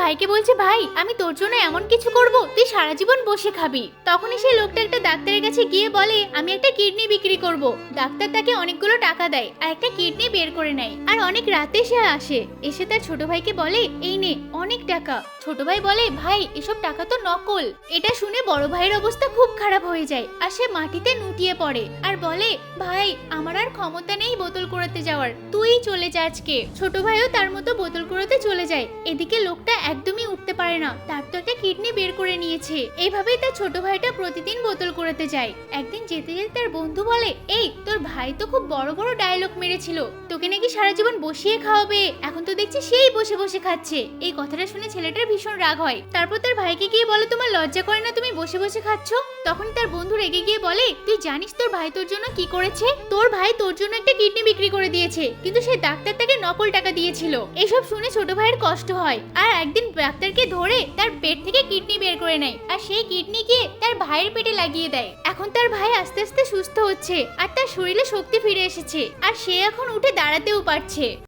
ভাইকে বলছে, ভাই আমি তোর জন্য এমন কিছু করব তুই সারা জীবন বসে খাবি। তখনই সেই লোকটা একটা ডাক্তারের কাছে গিয়ে বলে, আমি একটা কিডনি বিক্রি করব। ডাক্তার তাকে অনেকগুলো টাকা দেয় আর একটা কিডনি বের করে নেয়। আর অনেক রাতে সে আসে, এসে তার ছোট ভাইকে বলে, এই নে অনেক টাকা। ছোট ভাই বলে, ভাই এসব টাকা তো নকল। এটা শুনে বড় ভাইয়ের অবস্থা খুব খারাপ হয়ে যায় আর সে মাটিতে নুটিয়ে পড়ে আর বলে, ভাই আমার আর ক্ষমতা নেই বোতল কুড়াতে যাওয়ার, তুই চলে যা আজকে। ছোট ভাইও তার মতো বোতল কুড়াতে চলে যায়। এদিকে লোকটা একদমই উঠতে পারে না, তার তো একটা কিডনি বের করে নিয়েছে। এইভাবেই তার ছোট ভাইটা প্রতিদিন বোতল কুড়াতে যায়। একদিন যেতে যেতে তার বন্ধু বলে, এই তোর ভাই তো খুব বড় বড় ডায়লগ মেরেছিল, তোকে নাকি সারা জীবন বসিয়ে খাওয়াবে, এখন তো দেখছি সেই বসে বসে খাচ্ছে। এই কথাটা শুনে ছেলেটার ভীষণ রাগ হয়। তারপর তার ভাইকে গিয়ে বলে, তোমার লজ্জা করে না তুমি বসে বসে খাচ্ছ? তখন তার বন্ধু রেগে গিয়ে বলে, তুই জানিস তোর ভাই তোর জন্য কি করেছে? তোর ভাই তোর জন্য একটা কিডনি বিক্রি করে দিয়েছে, কিন্তু সেই ডাক্তার তাকে নকল টাকা দিয়েছিল। এসব শুনে ছোট ভাইয়ের কষ্ট হয় আর একদিন ডাক্তারকে ধরে তার পেট থেকে কিডনি বের করে নেয় আর সেই কিডনি গিয়ে তার ভাইয়ের পেটে লাগিয়ে দেয়। এখন তার ভাই আস্তে আস্তে সুস্থ হচ্ছে আর তার শরীরে শক্তি ফিরে এসেছে আর সে এখন উঠে দাঁড়াতেও পারছে।